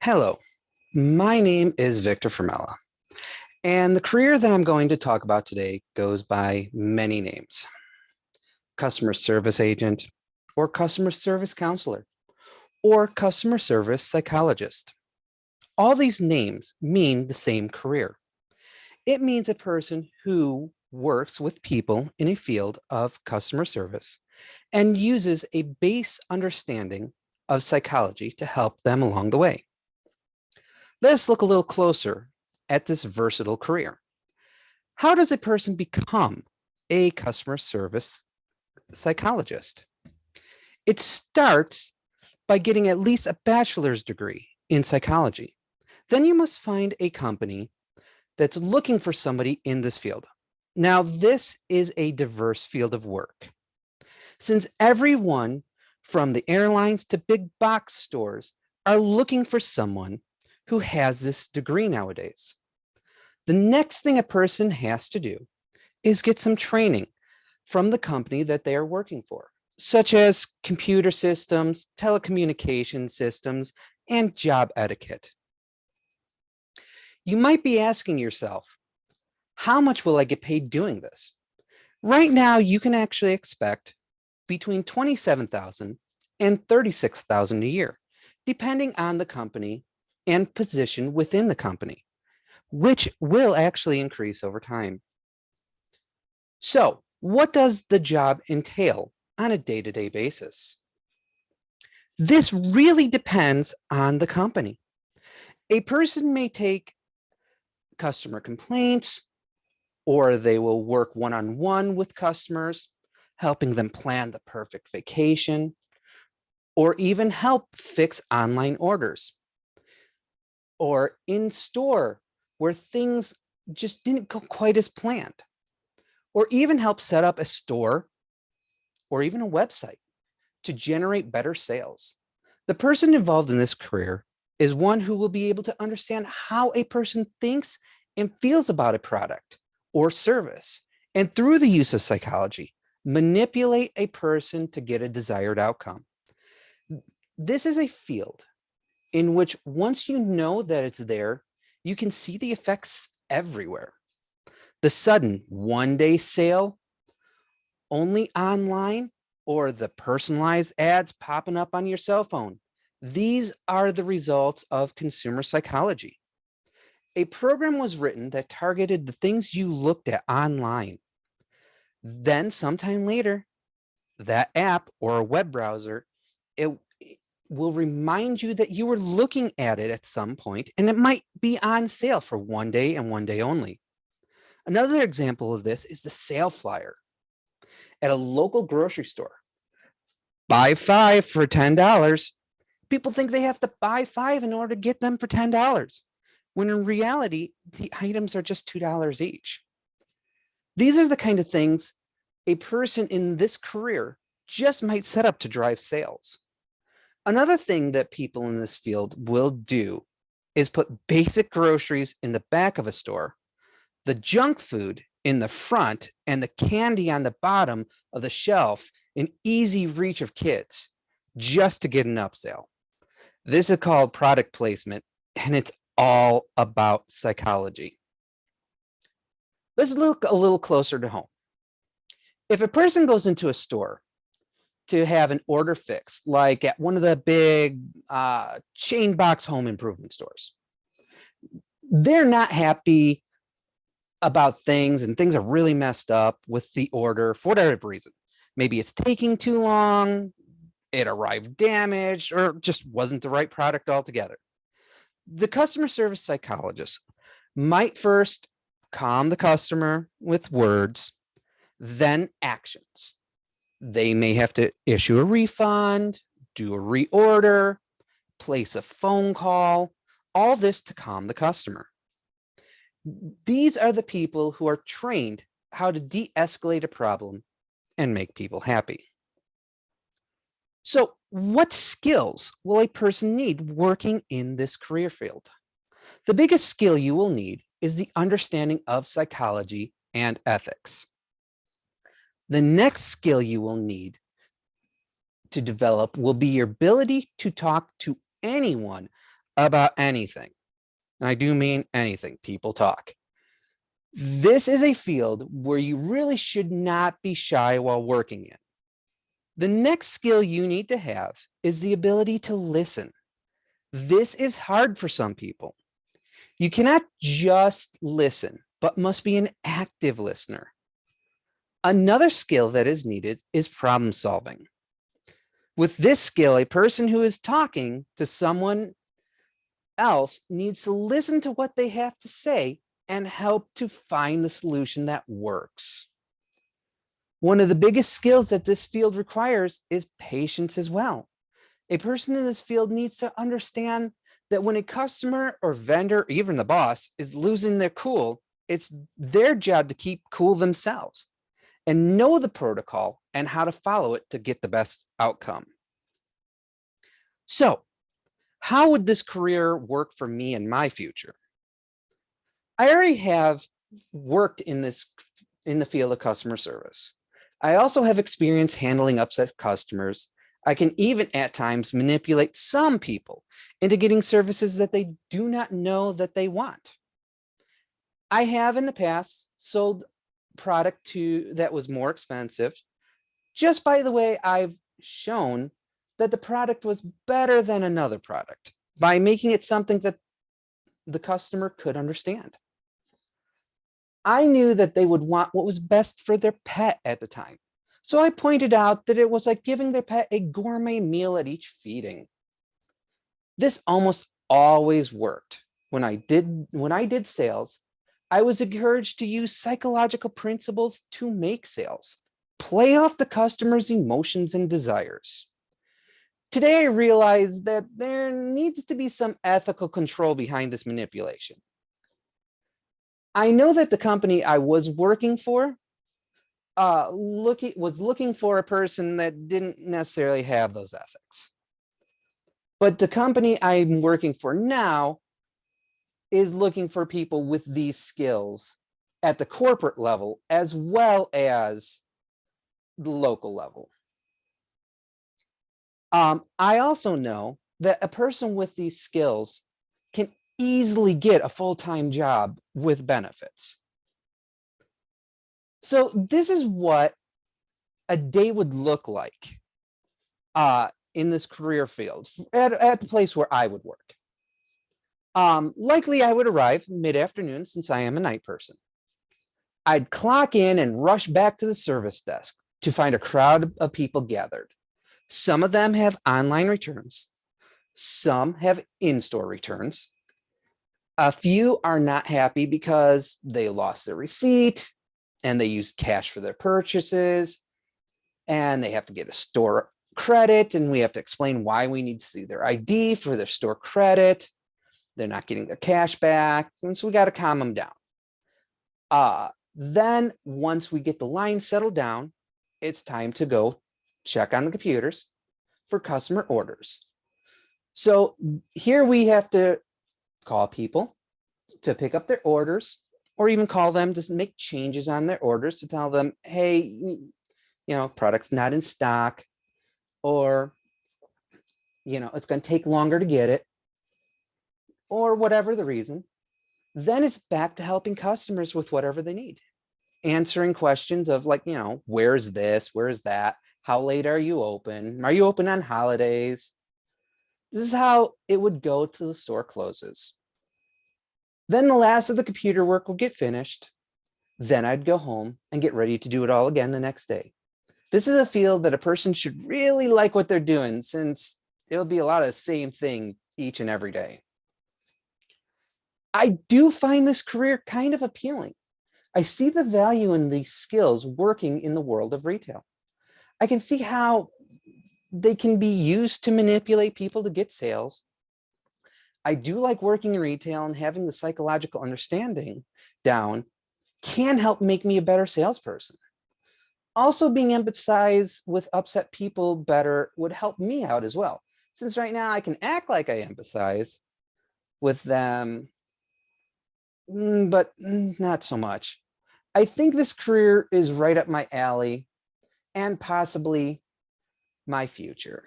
Hello, my name is Victor Formella, and the career that I'm going to talk about today goes by many names: customer service agent, or customer service counselor, or customer service psychologist. All these names mean the same career. It means a person who works with people in a field of customer service and uses a base understanding of psychology to help them along the way. Let's look a little closer at this versatile career. How does a person become a customer service psychologist? It starts by getting at least a bachelor's degree in psychology. Then you must find a company that's looking for somebody in this field. Now, this is a diverse field of work, since everyone from the airlines to big box stores are looking for someone who has this degree nowadays. The next thing a person has to do is get some training from the company that they are working for, such as computer systems, telecommunication systems, and job etiquette. You might be asking yourself, how much will I get paid doing this? Right now, you can actually expect between $27,000 and $36,000 a year, depending on the company and position within the company, which will actually increase over time. So, what does the job entail on a day-to-day basis? This really depends on the company. A person may take customer complaints, or they will work one-on-one with customers, helping them plan the perfect vacation, or even help fix online orders, or in store where things just didn't go quite as planned, or even help set up a store or even a website to generate better sales. The person involved in this career is one who will be able to understand how a person thinks and feels about a product or service, and through the use of psychology, manipulate a person to get a desired outcome. This is a field in which once you know that it's there, you can see the effects everywhere. The sudden one-day sale only online, or the personalized ads popping up on your cell phone. These are the results of consumer psychology. A program was written that targeted the things you looked at online. Then sometime later, that app or a web browser, it will remind you that you were looking at it at some point, and it might be on sale for one day and one day only. Another example of this is the sale flyer at a local grocery store. Buy 5 for $10. People think they have to buy 5 in order to get them for $10, when in reality, the items are just $2 each. These are the kind of things a person in this career just might set up to drive sales. Another thing that people in this field will do is put basic groceries in the back of a store, the junk food in the front, and the candy on the bottom of the shelf in easy reach of kids, just to get an upsell. This is called product placement, and it's all about psychology. Let's look a little closer to home. If a person goes into a store to have an order fixed, like at one of the big chain box home improvement stores, they're not happy about things, and things are really messed up with the order for whatever reason. Maybe it's taking too long, it arrived damaged, or just wasn't the right product altogether. The customer service psychologist might first calm the customer with words, then actions. They may have to issue a refund, do a reorder, place a phone call, all this to calm the customer. These are the people who are trained how to de-escalate a problem and make people happy. So, what skills will a person need working in this career field? The biggest skill you will need is the understanding of psychology and ethics. The next skill you will need to develop will be your ability to talk to anyone about anything. And I do mean anything. People talk. This is a field where you really should not be shy while working in. The next skill you need to have is the ability to listen. This is hard for some people. You cannot just listen, but must be an active listener. Another skill that is needed is problem solving. With this skill, a person who is talking to someone else needs to listen to what they have to say and help to find the solution that works. One of the biggest skills that this field requires is patience as well. A person in this field needs to understand that when a customer or vendor, or even the boss, is losing their cool, it's their job to keep cool themselves and know the protocol and how to follow it to get the best outcome. So, how would this career work for me in my future? I already have worked in the field of customer service. I also have experience handling upset customers. I can even at times manipulate some people into getting services that they do not know that they want. I have in the past sold product that was more expensive, just by the way I've shown that the product was better than another product by making it something that the customer could understand. I knew that they would want what was best for their pet at the time. So I pointed out that it was like giving their pet a gourmet meal at each feeding. This almost always worked. When I did sales, I was encouraged to use psychological principles to make sales, play off the customer's emotions and desires. Today, I realize that there needs to be some ethical control behind this manipulation. I know that the company I was working for was looking for a person that didn't necessarily have those ethics. But the company I'm working for now is looking for people with these skills at the corporate level as well as the local level. I also know that a person with these skills can easily get a full-time job with benefits. So this is what a day would look like in this career field at the place where I would work. Likely I would arrive mid-afternoon since I am a night person. I'd clock in and rush back to the service desk to find a crowd of people gathered. Some of them have online returns. Some have in-store returns. A few are not happy because they lost their receipt and they used cash for their purchases and they have to get a store credit and we have to explain why we need to see their ID for their store credit. They're not getting their cash back. And so we got to calm them down. Then once we get the line settled down, it's time to go check on the computers for customer orders. So here we have to call people to pick up their orders or even call them to make changes on their orders to tell them, hey, product's not in stock or, it's going to take longer to get it or whatever the reason. Then it's back to helping customers with whatever they need. Answering questions of like, where's this? Where's that? How late are you open? Are you open on holidays? This is how it would go till the store closes. Then the last of the computer work will get finished. Then I'd go home and get ready to do it all again the next day. This is a field that a person should really like what they're doing since it'll be a lot of the same thing each and every day. I do find this career kind of appealing. I see the value in these skills working in the world of retail. I can see how they can be used to manipulate people to get sales. I do like working in retail and having the psychological understanding down can help make me a better salesperson. Also, being empathized with upset people better would help me out as well. Since right now I can act like I empathize with them, but not so much. I think this career is right up my alley and possibly my future.